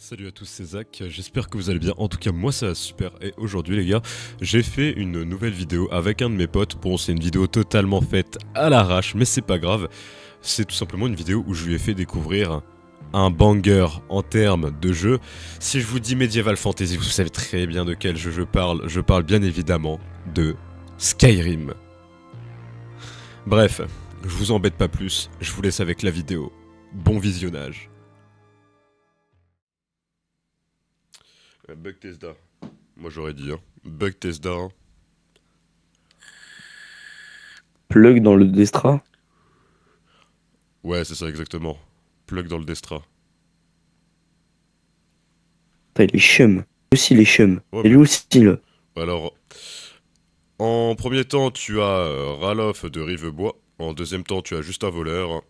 Salut à tous, c'est Zach, j'espère que vous allez bien, en tout cas moi ça va super, et aujourd'hui les gars, j'ai fait une nouvelle vidéo avec un de mes potes. Bon, c'est une vidéo totalement faite à l'arrache, mais c'est pas grave, c'est tout simplement une vidéo où je lui ai fait découvrir un banger en termes de jeu. Si je vous dis Medieval Fantasy, vous savez très bien de quel jeu je parle bien évidemment de Skyrim. Bref, je vous embête pas plus, je vous laisse avec la vidéo, bon visionnage. Bug Tesda. Moi j'aurais dit, hein. Bug Tesda. Hein. Plug dans le Destra. Ouais, c'est ça exactement. Plug dans le Destra. Putain, il est chum. Aussi, il est chum. Ouais, Et bah, lui aussi, là. alors, en premier temps, tu as Ralof de Rivebois. En deuxième temps, tu as Juste un voleur.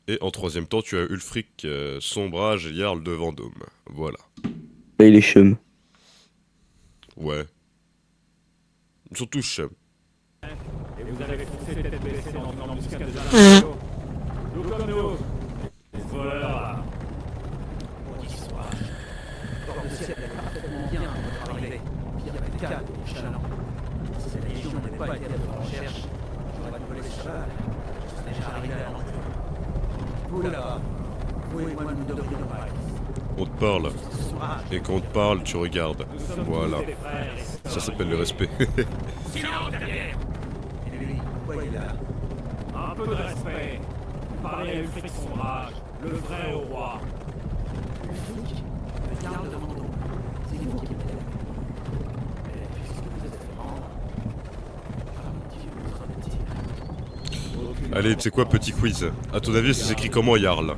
Et en troisième temps, tu as Ulfric, Sombrage, Jarl de Vendôme. Voilà. Là, il est chum. Ouais. Ils sont tous chums. Et vous avez foncé tête baissée dans une embuscade de Jardin. Nous comme nous, les voleurs. Bon qu'il soit. Corps de ciel allait parfaitement bien à votre arrivée. Empire avait calme et chalant. Si la Légion n'avait pas été à votre recherche, j'aurais volé ce cheval. Je serais déjà arrivé à l'entrée. Vous là-bas, vous et moi nous devrions pas. On te parle. Et quand on te parle, tu regardes. Voilà. Ça s'appelle le respect. Silence derrière. Et lui, pourquoi il est là? Un peu de respect. Parlez à Ulfric Sombrage, le vrai au roi. Ulfric, le garde de Vendôme. C'est vous qui m'avez. Mais puisque vous êtes franc, Allez, tu sais quoi, petit quiz. À ton avis, ça s'écrit comment Jarl?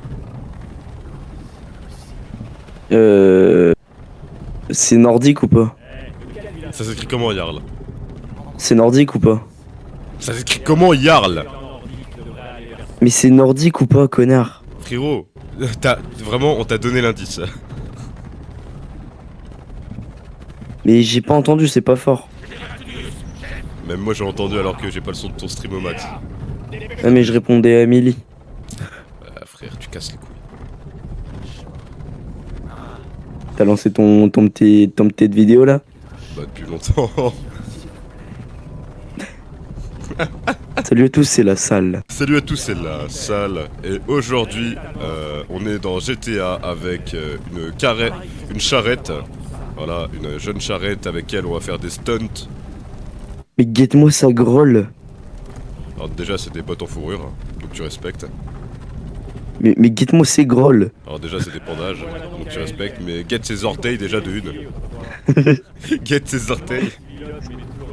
Euh... C'est nordique ou pas? Ça s'écrit comment Jarl? C'est nordique ou pas? Ça s'écrit comment Jarl? Mais c'est nordique ou pas, connard? Frérot, vraiment, on t'a donné l'indice. Mais j'ai pas entendu, c'est pas fort. Même moi j'ai entendu alors que j'ai pas le son de ton stream au max. Ah, mais je répondais à Amélie. Frère, tu casses les couilles. T'as lancé ton petite vidéo là? Bah depuis longtemps. Salut à tous, c'est la salle. Salut à tous, c'est la salle. Et aujourd'hui, on est dans GTA avec une charrette. Voilà, une jeune charrette avec elle on va faire des stunts. Mais guette-moi sa grolle. Alors déjà c'est des bottes en fourrure, donc tu respectes. Mais guette-moi ses grolles. Alors déjà c'est des bandages, donc tu respectes, mais guette ses orteils déjà de une. Guette ses orteils.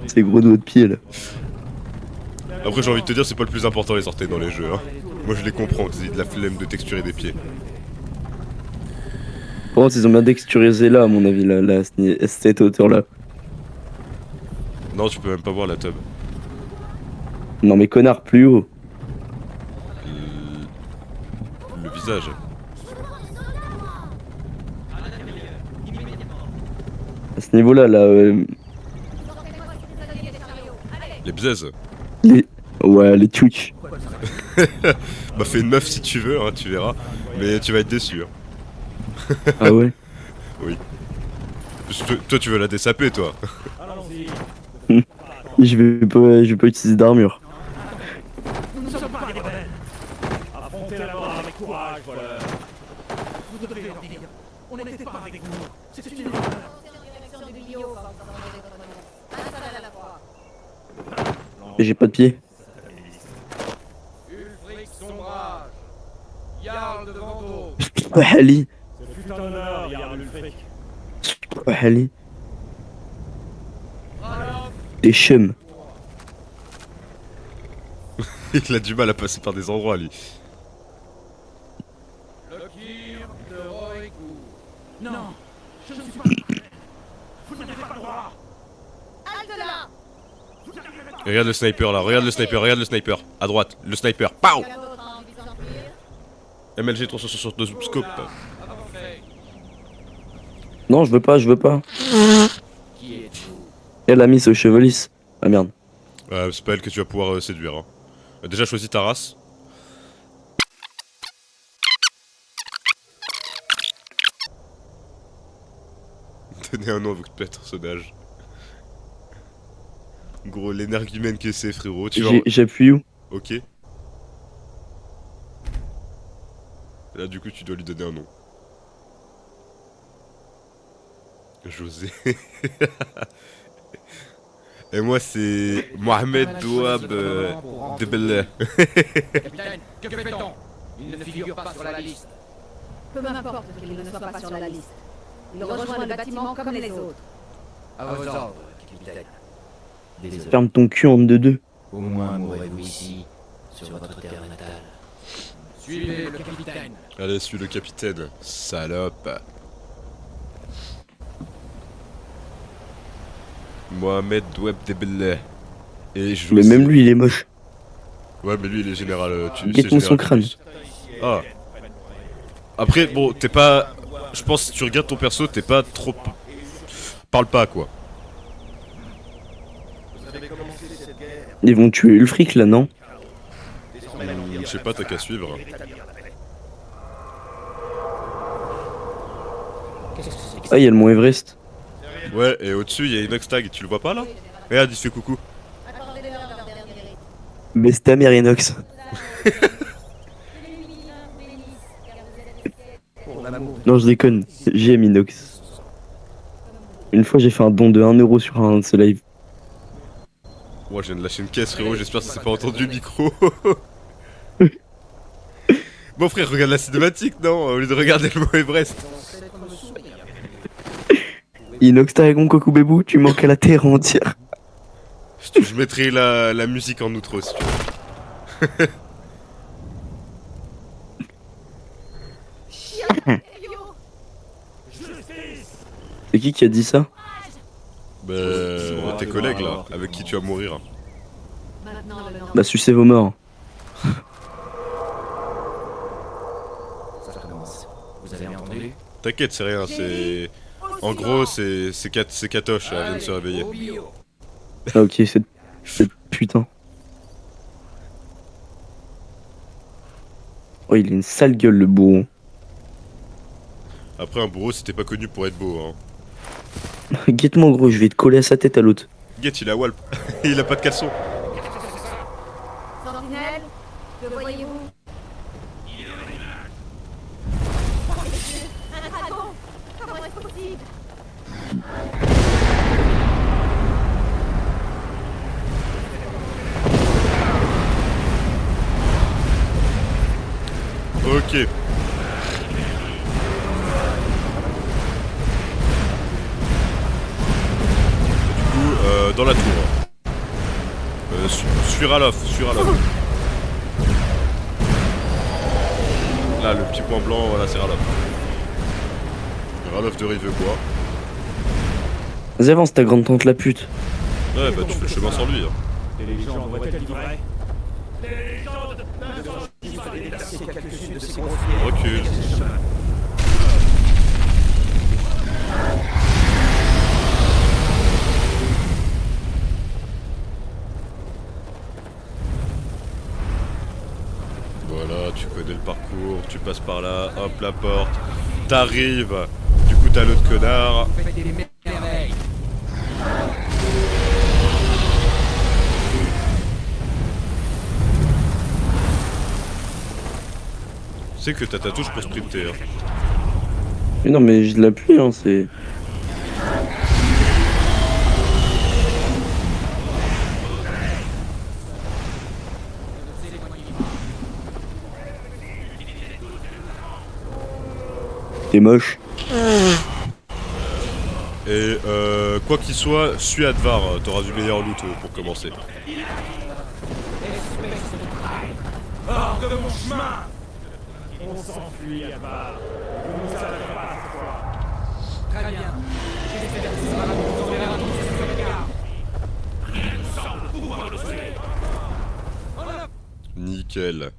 Ses gros doigts de pied là. Après j'ai envie de te dire c'est pas le plus important les orteils dans les jeux. Hein. Moi je les comprends, c'est de la flemme de texturer des pieds. Par contre, ils ont bien texturisé là, à mon avis, là, à cette hauteur là. Non tu peux même pas voir la tub. Non mais connard, plus haut. Le visage. À ce niveau-là, là, Les bzaises. les... Ouais, les Twitch. Bah fais une meuf si tu veux, hein, tu verras. Mais tu vas être déçu. Hein. Ah ouais? Oui. Parce que toi tu veux la dessaper toi. Allons-y. Je vais pas utiliser d'armure. Nous ne sommes pas des rebelles. Affrontez la mort avec courage, voleur. Vous devez leur dire. On n'était pas avec vous. C'est une erreur. Et j'ai pas de pied. Ulfric Sombrage, Jarl de Vendôme, Ali. Ce fut un honneur, Jarl Ulfric. Ali. Ralof, Des chums. Il a du mal à passer par des endroits lui. Lokir de Roegout, Non, je ne suis pas. Vous n'avez pas le droit. Et regarde le sniper là, regarde le sniper, regarde le sniper. À droite, le sniper. Pow MLG 362 scope. avancez. Non, je veux pas, je veux pas. Qui êtes-vous? Elle a mis ce chevalis. Ah merde. C'est pas elle que tu vas pouvoir séduire. Hein. Déjà choisis ta race. donner un nom à votre personnage. Gros, l'énergumène que c'est, frérot. Tu vois. J'appuie où? Ok. Là, du coup, tu dois lui donner un nom. José. Et moi, c'est Mohamed Douab Debelle. Capitaine, que fait-on? Il ne figure pas sur la liste. Peu m'importe qu'il ne soit pas sur la liste. Il rejoint le bâtiment comme les autres. À vos ordres, capitaine. Désolé. Ferme ton cul en deux. Au moins mourrez-vous ici, sur votre terre natale. Suivez le capitaine. Allez, suis le capitaine. Salope. Mohamed Douab Debelle. Et José. Mais même lui, il est moche. Ouais, mais lui, il est général. Guette-moi son crâne. Ah. Après, bon, t'es pas. Je pense que si tu regardes ton perso, t'es pas trop. Parle pas, quoi. Ils vont tuer Ulfric là, non? Je sais pas, t'as qu'à suivre. Ah, il y a le mont Everest. Ouais, et au-dessus, il y a Inox Tag, tu le vois pas là? Regarde, il se fait coucou. Baisse ta mère, Inox. Non, je déconne. J'aime Inox. Une fois, j'ai fait un don de 1 euro sur un de ces lives. Moi, je viens de lâcher une caisse, frérot, j'espère que ça s'est pas entendu le micro. Bon, frère, regarde la cinématique, non? Au lieu de regarder le mont Everest. Inox Dragon Koku Bébou, tu manques à la terre entière. Je mettrai la musique en outro si tu veux. C'est qui a dit ça? Bah, tes collègues là, avec qui tu vas mourir. Bah, sucez vos morts. Ça commence. Vous avez entendu? T'inquiète, c'est rien, c'est. En gros, c'est Katoche, elle vient de se réveiller. Au bio. Ah, ok, c'est putain. Oh, il a une sale gueule, le bourron. Après, un bourreau, c'était pas connu pour être beau, hein. Guette-moi, gros, je vais te coller à sa tête à l'autre. Guette, il a Walp. Il a pas de caleçon. Sentinelle, que voyez-vous? Un dragon! Comment est-ce possible? Ok. Dans la tour. Suis Ralof, Là, le petit point blanc, voilà, c'est Ralof. Ralof de Rivebois. Vas-y, avance ta grande tante la pute. Ouais, bah tu fais le chemin sans lui. Hein. Les légendes voient-elles vrai? Les légendes il fallait déplacer quelques-unes de ces grosses Recule. Voilà, tu connais le parcours, tu passes par là, hop la porte, t'arrives, du coup t'as l'autre connard. Faites des merveilles. Tu sais que t'as ta touche pour sprinter. Hein. Mais non, mais je l'appuie, hein, c'est. T'es moche. Et quoi qu'il soit, suis Advar, t'auras du meilleur loot pour commencer. hors de mon chemin! On s'enfuit à part. Vous ne savez pas cette fois. Très bien. J'espère que ça va vous enverra tous sur le regard. Nickel.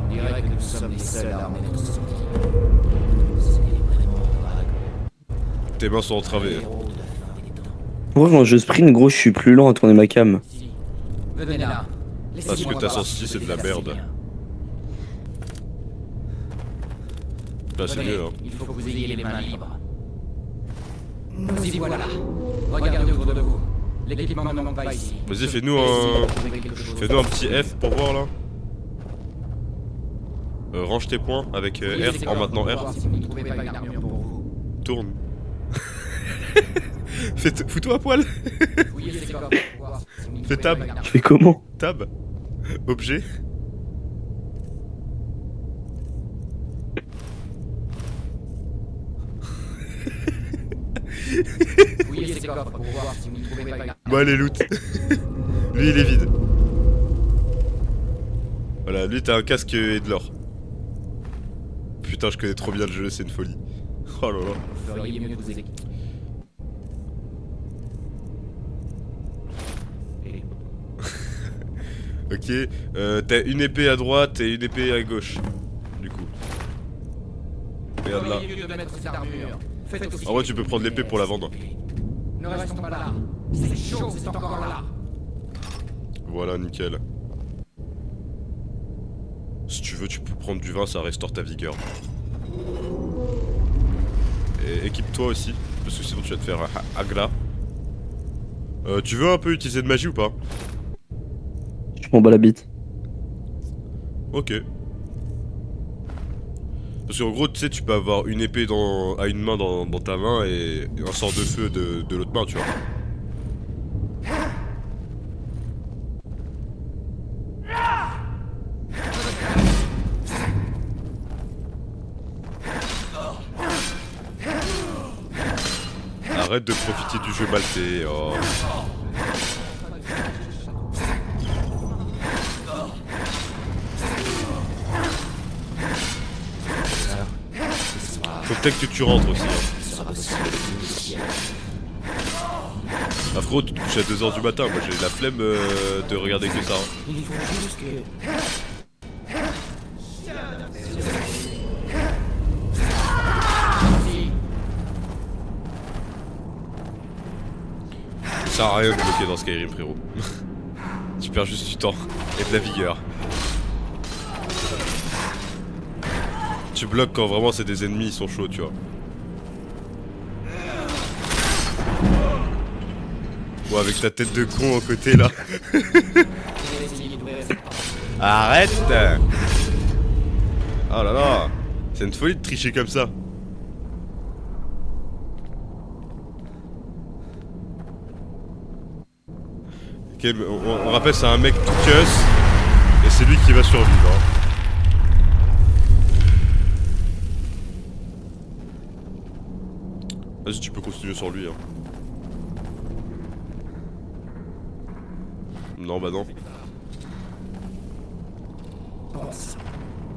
On dirait que nous sommes les seuls armés de tous. C'est vraiment vague. Tes mains sont entravées. Héros de la fin des temps. Pourquoi quand je sprint, gros, je suis plus lent à tourner ma cam? Venez là. Parce que ta sensibilité c'est de la merde. Bah, c'est Venez, mieux, hein. il faut que vous ayez les mains libres. Nous y voilà. Regardez autour de vous. L'équipement ne manque pas ici. Vas-y, fais-nous Essayez un... de trouver quelque chose. Fais-nous un petit F pour voir, là. Range tes points avec Fouillez ces R en coffres maintenant pour R. voir si vous n'y trouvez pas une armure pour vous. Tourne. Fous-toi à poil. Fouillez ces coffres pour voir si vous n'y Fais trouvez tab. pas une armure. Je fais comment? Tab. Objet. Fouillez ces coffres pour voir si vous n'y trouvez pas une armure. Bon, allez, loot. Lui, il est vide. Voilà, lui, t'as un casque et de l'or. Putain, je connais trop bien le jeu, c'est une folie. Oh là là. Vous feriez mieux de vous équiper. Et Ok, t'as une épée à droite et une épée à gauche. Du coup. Regarde là. feriez mieux de mettre cette armure. Faites aussi En vrai, tu peux prendre l'épée pour la vendre. Ne restons pas là. C'est chaud, c'est encore là. Voilà, nickel. Si tu veux, tu peux prendre du vin, ça restaure ta vigueur. Et équipe-toi aussi, parce que sinon tu vas te faire agla. Tu veux un peu utiliser de magie ou pas? Je m'en bats la bite. Ok. Parce qu'en gros, tu sais, tu peux avoir une épée à une main dans ta main et un sort de feu de l'autre main, tu vois. Arrête de profiter du jeu maltais. Oh. Faut peut-être que tu rentres aussi. Hein. Ah frérot, tu te couches à 2h du matin, moi j'ai la flemme de regarder que ça. Hein. Il faut juste que... Ça sert à rien de bloquer dans Skyrim, frérot. Tu perds juste du temps et de la vigueur. Tu bloques quand vraiment c'est des ennemis, ils sont chauds, tu vois. Bon, avec ta tête de con à côté là. Arrête! Oh là là! C'est une folie de tricher comme ça. Ok, mais on rappelle, c'est un mec tout cuss. Et c'est lui qui va survivre. Hein. Vas-y, tu peux continuer sur lui. Hein. Non, bah non.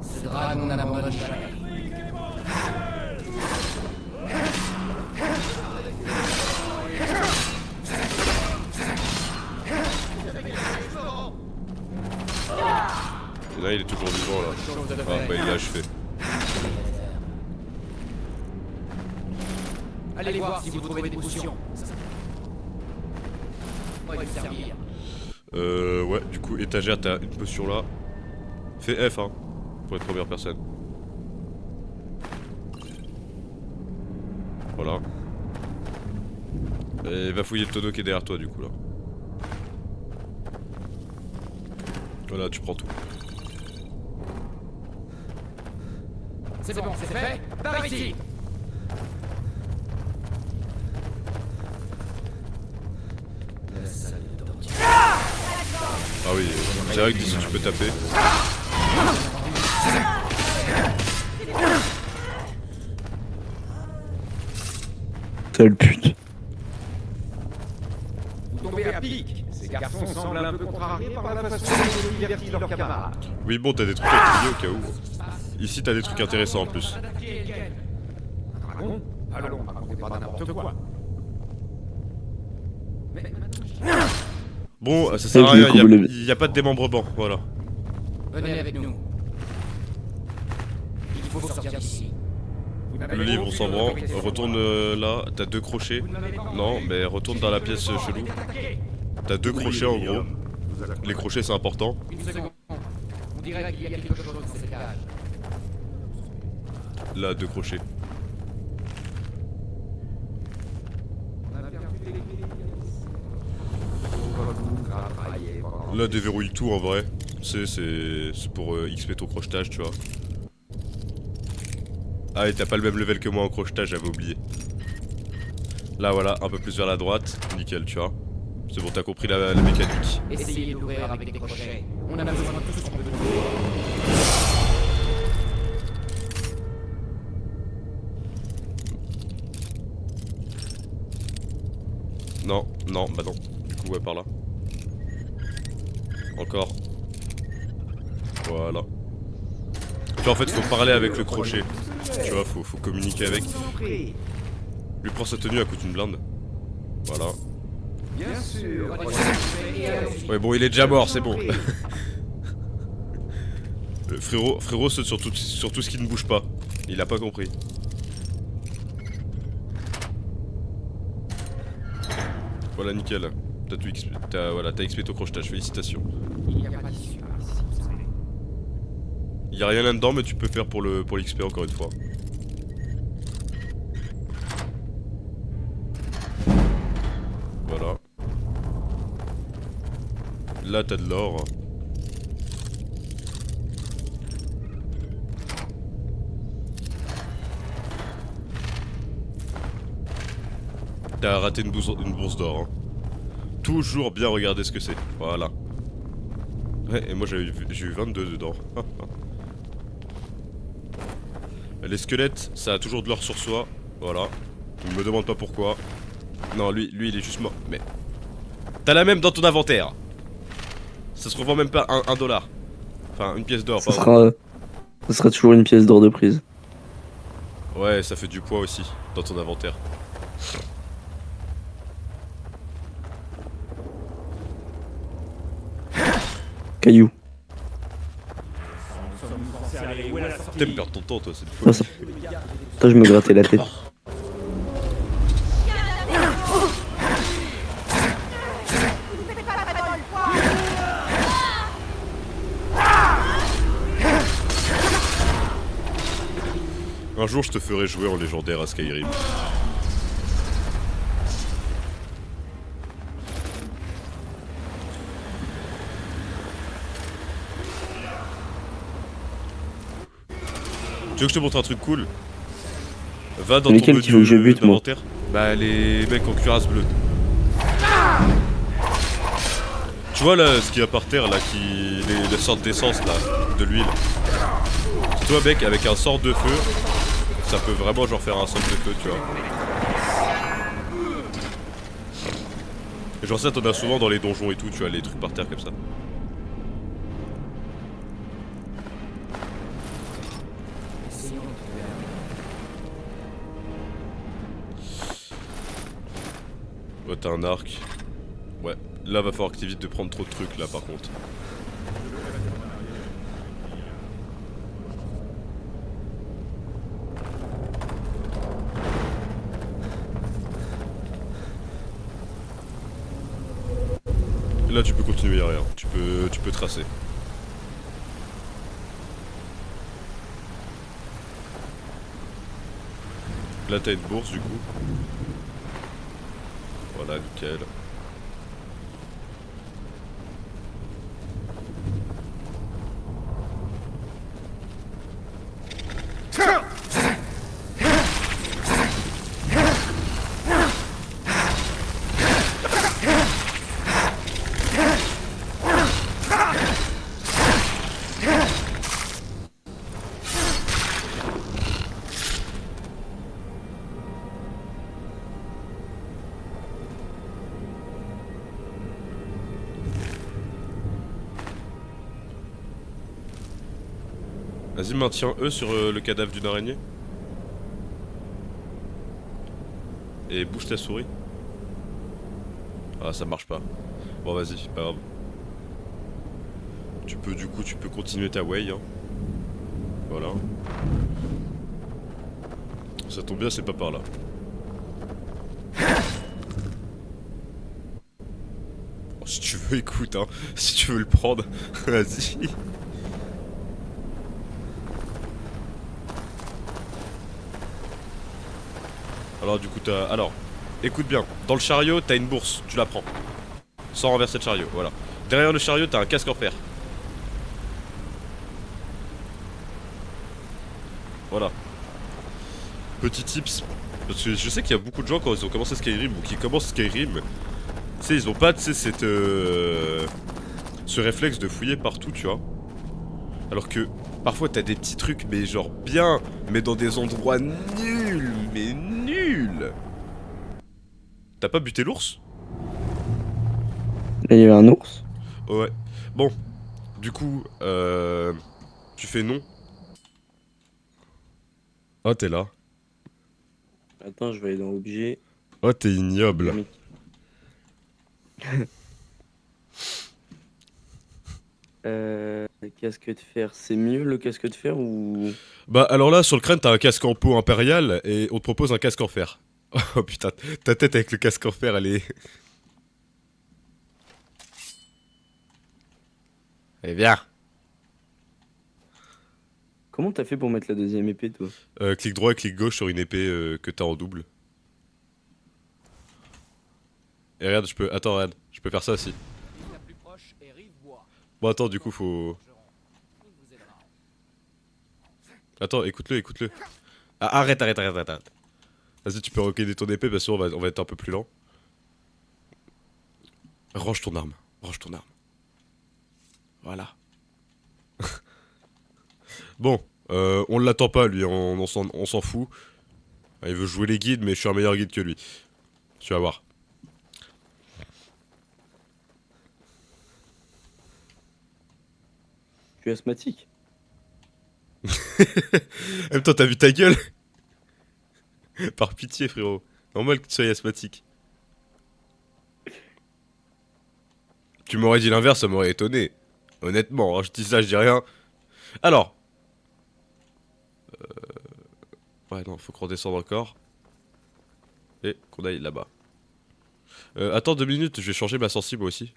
Ce dragon n'abandonne jamais. Et là, il est toujours vivant là. Ah, bah il est achevé. Allez voir si vous trouvez des potions. Ça va vous servir. Ouais, du coup, étagère, t'as une potion là. Fais F, hein, pour être première personne. Voilà. Et va fouiller le tonneau qui est derrière toi, du coup, là. Voilà, tu prends tout. C'est bon, c'est fait. Par ici. Ah oui, c'est vrai que d'ici tu peux taper. Sale pute. Vous tombez à pic. Ces garçons semblent un peu contrariés par la façon dont ils divertissent leurs camarades. Oui, bon, t'as des trucs à trier au cas où. Ici, t'as des trucs intéressants en plus. Dragon? Allons, racontez pas n'importe quoi. Bon, ça sert à rien, y a pas de démembrement, voilà. Venez avec nous. Il faut sortir d'ici. Le livre, on s'en branle. Retourne là, t'as 2 crochets. Non, mais retourne dans la pièce chelou. T'as 2 crochets en gros. Les crochets, c'est important. Une seconde. On dirait qu'il y a quelque chose dans cet étage. Là, 2 crochets. Là, déverrouille tout en vrai. C'est pour XP ton crochetage, tu vois. Ah, et t'as pas le même level que moi en crochetage, j'avais oublié. Là, voilà, un peu plus vers la droite. Nickel, tu vois. C'est bon, t'as compris la mécanique. Essayez d'ouvrir avec des crochets. On a besoin de tout ce qu'on peut trouver. Non, non, bah non. Du coup, ouais, par là. Encore. Voilà. Tu vois, en fait, faut parler avec le crochet. Tu vois, faut communiquer avec. Lui prend sa tenue, elle coûte une blinde. Voilà. Bien sûr. Ouais, bon, il est déjà mort, c'est bon. Le frérot saute sur tout ce qui ne bouge pas. Il a pas compris. Voilà, nickel. T'as tout XP. Voilà, t'as XP ton crochetage, félicitations. Il n'y a pas d'issue par ici, vous savez. Y'a rien là-dedans, mais tu peux faire pour l'XP encore une fois. Voilà. Là, t'as de l'or. T'as raté une bourse d'or. Hein. Toujours bien regarder ce que c'est. Voilà. Ouais, et moi j'ai eu 22 dedans. Les squelettes, ça a toujours de l'or sur soi. Voilà. Ne me demande pas pourquoi. Non, lui il est juste mort. Mais. T'as la même dans ton inventaire. Ça se revend même pas un dollar. Enfin, une pièce d'or, pardon. Ça sera toujours une pièce d'or de prise. Ouais, ça fait du poids aussi dans ton inventaire. Caillou. T'aimes perdre ton temps, toi, c'est une Ça, folie. Toi, je me grattais la tête. Un jour, je te ferai jouer en légendaire à Skyrim. Tu veux que je te montre un truc cool? Va dans ton Lesquels tu veux que je menu bute, moi? d'inventaire. Bah les mecs en cuirasse bleue. Tu vois là ce qu'il y a par terre là les sortes d'essence là, de l'huile. Toi mec avec un sort de feu, ça peut vraiment genre faire un sort de feu, tu vois. Et genre ça t'en as souvent dans les donjons et tout, tu vois, les trucs par terre comme ça. Ouais, t'as un arc. Ouais, là va falloir que t'évites de prendre trop de trucs là par contre. Et là tu peux continuer, y'a rien. Tu peux tracer. Là t'as une bourse du coup. Voilà, nickel. Vas-y, maintiens E sur le cadavre d'une araignée. Et bouge ta souris. Ah, ça marche pas. Bon, vas-y, pas grave. Tu peux continuer ta way. Hein. Voilà. Ça tombe bien, c'est pas par là. Oh, si tu veux, écoute, hein. Si tu veux le prendre, vas-y. Alors du coup t'as... Alors, écoute bien, dans le chariot t'as une bourse, tu la prends. Sans renverser le chariot, voilà. Derrière le chariot t'as un casque en fer. Voilà. Petit tips, parce que je sais qu'il y a beaucoup de gens quand ils ont commencé Skyrim ou qui commencent Skyrim, tu sais ils ont pas, tu sais, cette... ce réflexe de fouiller partout, tu vois. Alors que parfois t'as des petits trucs mais genre bien, mais dans des endroits nuls, mais nuls. T'as pas buté l'ours? Là, il y avait un ours. Ouais. Bon, du coup, tu fais non. Oh t'es là. Attends, je vais aller dans objet. Oh t'es ignoble. Casque de fer, c'est mieux le casque de fer ou... Bah alors là sur le crâne t'as un casque en peau impérial et on te propose un casque en fer. Oh putain, ta tête avec le casque en fer elle est... Eh bien. Comment t'as fait pour mettre la deuxième épée, toi? Clic droit et clic gauche sur une épée que t'as en double. Et regarde, je peux... Attends, regarde, je peux faire ça aussi. La plus proche est Rivebois. Bon, attends, du coup, faut... Il vous aidera. Attends, écoute-le, écoute-le. Ah, arrête, arrête, arrête, arrête, arrête. Vas-y, tu peux reculer ton épée parce qu'on va être un peu plus lent. Range ton arme, range ton arme. Voilà. Bon, on l'attend pas, lui, on s'en fout. Il veut jouer les guides, mais je suis un meilleur guide que lui. Tu vas voir. Je suis asthmatique. En même temps, t'as vu ta gueule? Par pitié, frérot. Normal que tu sois asthmatique. Tu m'aurais dit l'inverse, ça m'aurait étonné. Honnêtement, hein, je dis ça, je dis rien. Alors. Ouais, non, faut qu'on redescende encore. Et qu'on aille là-bas. Attends 2 minutes, je vais changer ma sensible aussi.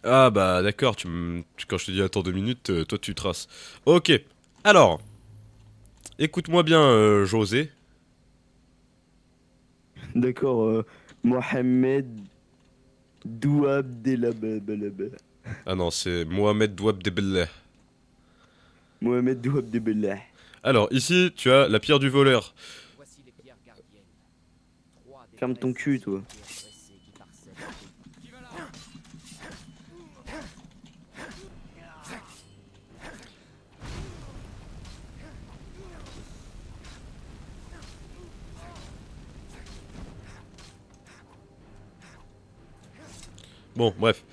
Ah bah d'accord, quand je te dis attends 2 minutes, toi tu traces. Ok, alors, écoute-moi bien José. D'accord, Mohamed Douab Delabalaba. Ah non, c'est Mohamed Douab Debellah. Mohamed Douab Debellah. Alors, ici, tu as la pierre du voleur. Voici les pierres gardiennes. Trois des Ferme ton cul, toi. pierres dressées qui parsèment le pays. Qui va là? Bon, bref.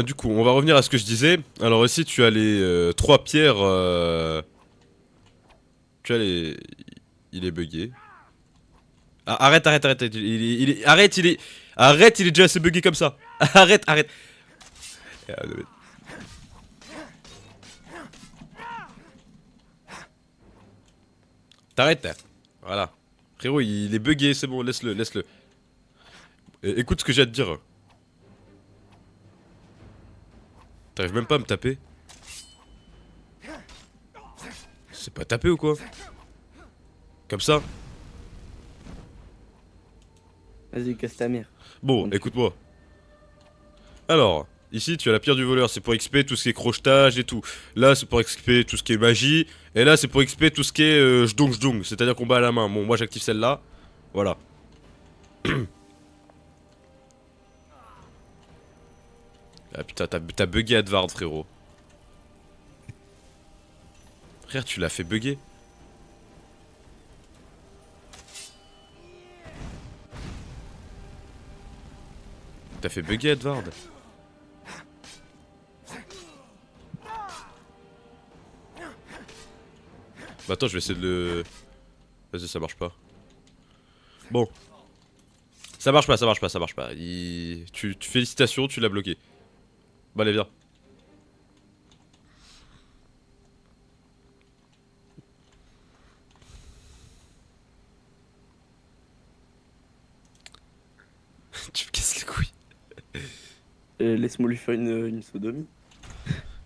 Du coup, on va revenir à ce que je disais. Alors ici, tu as les 3 pierres. Tu as les... Il est bugué. Ah, arrête, arrête, arrête. Arrête, il est... Arrête, il est déjà assez bugué comme ça. Arrête, arrête. T'arrêtes. Voilà. Frérot, il est bugué, c'est bon, laisse-le, laisse-le. Écoute ce que j'ai à te dire. T'arrives même pas à me taper? C'est pas taper ou quoi? Comme ça? Vas-y, casse ta mère. Bon, écoute-moi. Alors, ici tu as la pierre du voleur, c'est pour XP tout ce qui est crochetage et tout. Là c'est pour XP tout ce qui est magie. Et là c'est pour XP tout ce qui est jdong jdong, c'est-à-dire combat à la main. Bon, moi j'active celle-là. Voilà. Ah putain, t'as bugué Advard, frérot. Frère, tu l'as fait bugger. T'as fait bugger Edward. Bah attends, je vais essayer de le... Vas-y, ça marche pas. Bon. Ça marche pas, ça marche pas, ça marche pas. Félicitations, tu l'as bloqué. Bah allez, viens. Laisse-moi lui faire une sodomie.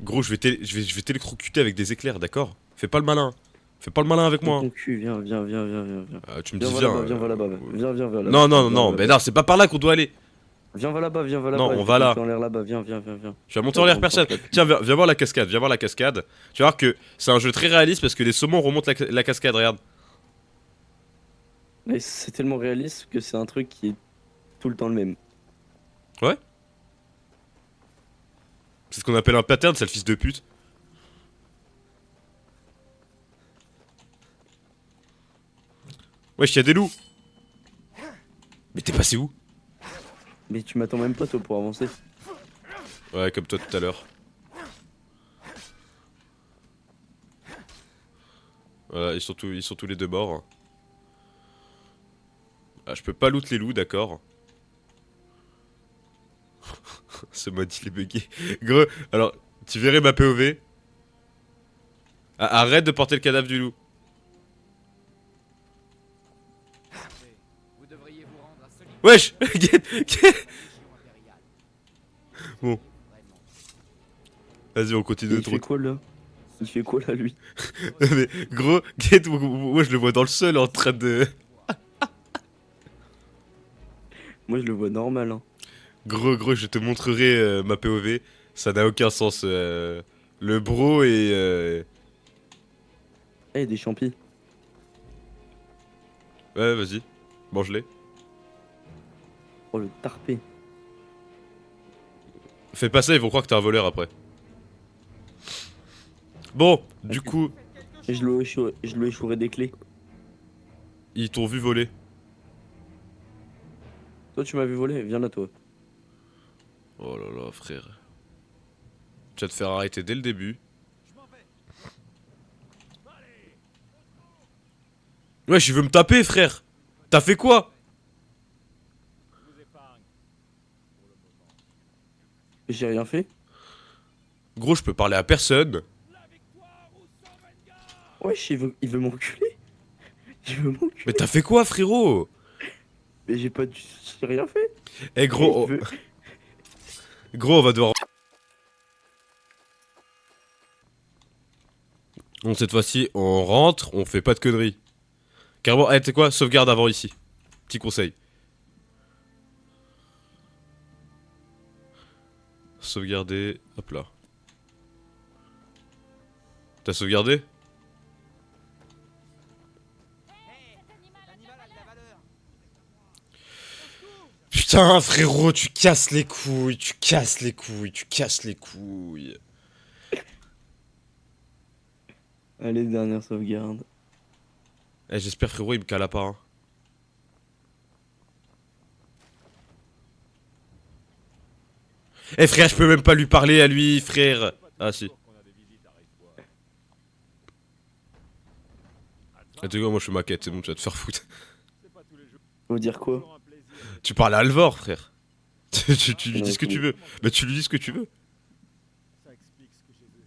Gros, je vais t'électrocuter avec des éclairs, d'accord? Fais pas le malin. Fais pas le malin avec moi. Ton cul, viens, viens, viens, viens, viens, viens. Tu me Viens, dis va viens. là-bas, viens, va là-bas. Viens, viens, viens là-bas. Non, non, Viens, non, va mais là-bas. non, c'est pas par là qu'on doit aller. Viens, va là-bas, viens, va Non, là-bas. on je va vais te là. monter en l'air là-bas, viens, viens, viens, viens. Je vais monter en l'air personne. Tiens, viens voir la cascade, viens voir la cascade. Tu vas voir que c'est un jeu très réaliste parce que les saumons remontent la cascade, regarde. Mais c'est tellement réaliste que c'est un truc qui est tout le temps le même. C'est ce qu'on appelle un pattern, c'est le fils de pute. Wesh, y'a des loups. Mais t'es passé où? Mais tu m'attends même pas toi pour avancer. Ouais, comme toi tout à l'heure. Voilà, ils sont tous les deux morts. Ah, je peux pas loot les loups, d'accord. Ce mode il est bugué. Gros, alors, tu verrais ma POV. Ah, arrête de porter le cadavre du loup. Vous devriez vous rendre à Solid. Wesh. Bon. Vas-y, on continue de Il fait quoi là? Il fait quoi là lui? Mais gros, Get, moi je le vois dans le sol en train de... Moi je le vois normal hein. Gros, je te montrerai ma POV. Ça n'a aucun sens. Le bro et... Eh des champis. Ouais, vas-y. Mange-les. Oh le tarpé. Fais pas ça, ils vont croire que t'es un voleur après. Bon, du Ok. coup, Et je lui échouerai des clés. ils t'ont vu voler. Toi tu m'as vu voler, viens là toi. Oh là là, frère. Tu vas te faire arrêter dès le début. Wesh, il veut me taper, frère. T'as fait quoi? J'ai rien fait. Gros, je peux parler à personne. Wesh il veut m'enculer. Il veut m'enculer. Mais t'as fait quoi, frérot? Mais j'ai rien fait. Eh gros, Il veut- gros, on va devoir... Bon, cette fois-ci, on rentre, on fait pas de conneries. Carrément, eh, tu sais quoi? Sauvegarde avant ici. Petit conseil. Sauvegarder, hop là. T'as sauvegardé? Putain, frérot, tu casses les couilles, tu casses les couilles, tu casses les couilles. Allez dernière sauvegarde. Eh, j'espère, frérot, il me cala pas. Hein. Eh, frère, je peux même pas lui parler à lui, frère. Ah, si. Ah, tu vois, moi je suis ma quête, c'est bon, tu vas te faire foutre. Faut dire quoi? Tu parles à Alvor, frère. tu lui Ouais, dis ce que tu veux. Mais tu lui dis ce que tu veux. Ça explique ce que j'ai vu.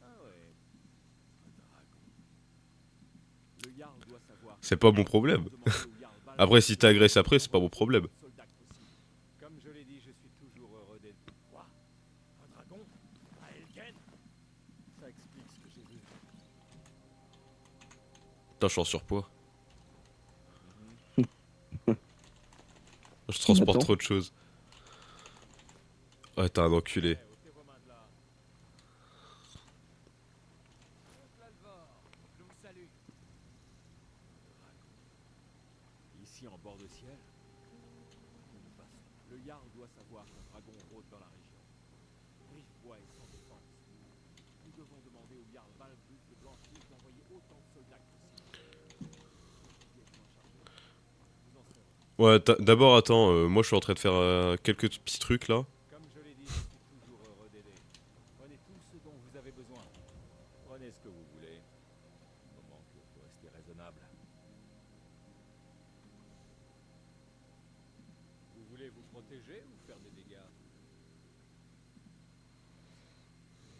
Ah ouais. Un dragon. Le Jarl doit savoir. C'est pas mon problème. Demandez au Jarl Baldur Après, si t'agresses après, c'est pas mon problème. soldat que possible. Comme je l'ai dit, je suis toujours heureux d'être. Quoi? Un dragon? À Elgen? Ça explique ce que j'ai vu. Putain, je suis en surpoids. Je transporte Attends. trop de choses. Ouais, t'es un enculé. Aux Romains de là. Je vous salue. Ici en bord de ciel. De toute façon, le Jarl doit savoir qu'un dragon rôde dans la région. Rive-bois est sans défense. Nous devons demander au Jarl Baldur de blanchir d'envoyer autant de soldats que possible. Immédiatement chargé. Vous en serez. Ouais, d'abord, attends, moi je suis en train de faire quelques petits trucs là. Comme je l'ai dit, je suis toujours heureux d'aider. Prenez tout ce dont vous avez besoin. Prenez ce que vous voulez. Du moment que vous restez raisonnable. Vous voulez vous protéger ou faire des dégâts?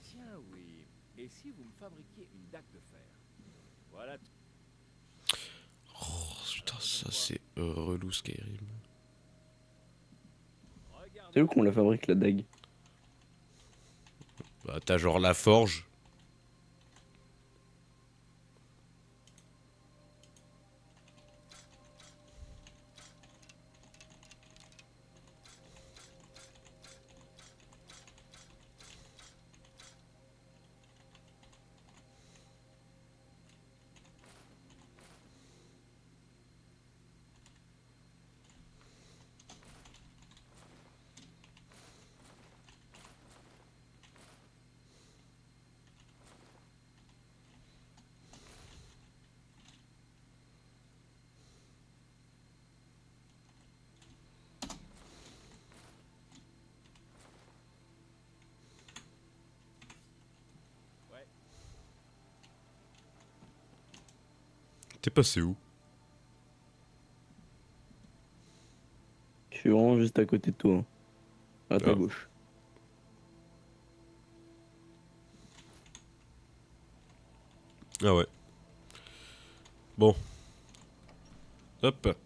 Tiens, oui. Et si vous me fabriquiez une dague de fer? Voilà. Oh, putain, ça c'est relou Skyrim. C'est où qu'on la fabrique la dague? Bah, t'as genre la forge. T'es passé où? Je suis vraiment juste à côté de toi, hein. À ta Ah. gauche. Ah ouais. Bon. Hop.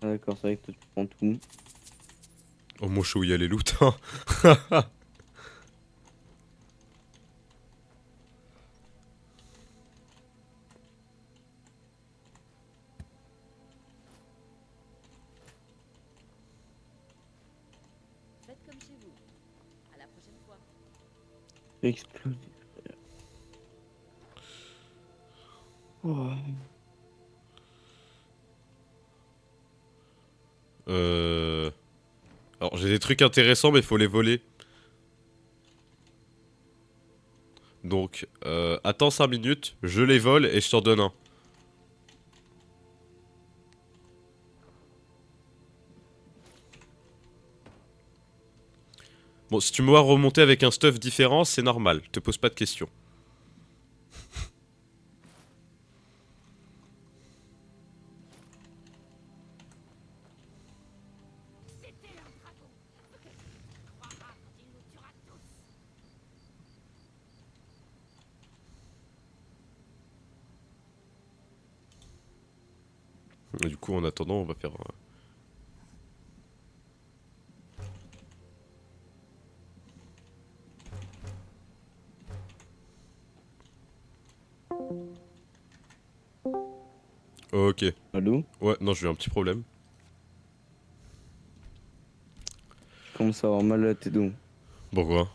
Ah, d'accord, c'est vrai que toi tu prends tout. Oh mon chou, il y a les loots. Hein. Faites comme chez vous. À la prochaine fois. Explosé. Oh. Alors j'ai des trucs intéressants mais faut les voler. Donc attends 5 minutes, je les vole et je t'en donne un. Bon, si tu me vois remonter avec un stuff différent, c'est normal, te pose pas de questions. Et du coup, en attendant, on va faire un... Ok. Allô? Ouais, non, j'ai eu un petit problème. Je commence à avoir mal à la tête, donc. Pourquoi?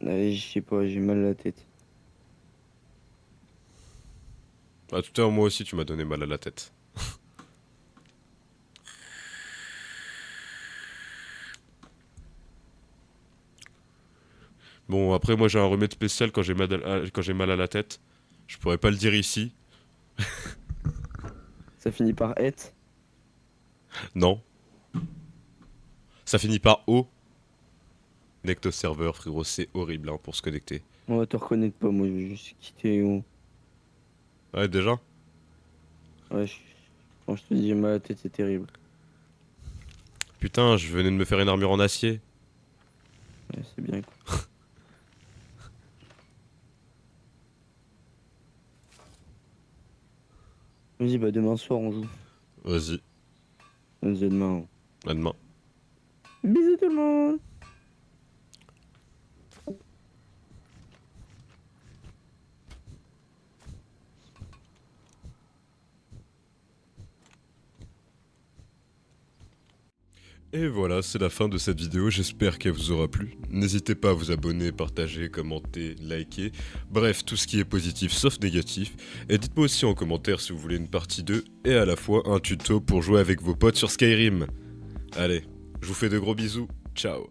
Allez, je sais pas, j'ai mal à la tête. Ah, tout à l'heure, moi aussi, tu m'as donné mal à la tête. Bon, après, moi, j'ai un remède spécial quand j'ai mal à la tête. Je pourrais pas le dire ici. Ça finit par être. Non. Ça finit par O. Necto serveur, frérot, c'est horrible hein, pour se connecter. On va te reconnaître pas, moi je vais juste quitter. Ouais, déjà? Ouais, quand je te dis j'ai mal à la tête, c'est terrible. Putain, je venais de me faire une armure en acier. Ouais, c'est bien quoi. Vas-y, bah demain soir on joue. Vas-y, Vas-y, demain. à demain. Bisous tout le monde! Et voilà, c'est la fin de cette vidéo, j'espère qu'elle vous aura plu. N'hésitez pas à vous abonner, partager, commenter, liker, bref, tout ce qui est positif sauf négatif. Et dites-moi aussi en commentaire si vous voulez une partie 2 et à la fois un tuto pour jouer avec vos potes sur Skyrim. Allez, je vous fais de gros bisous, ciao.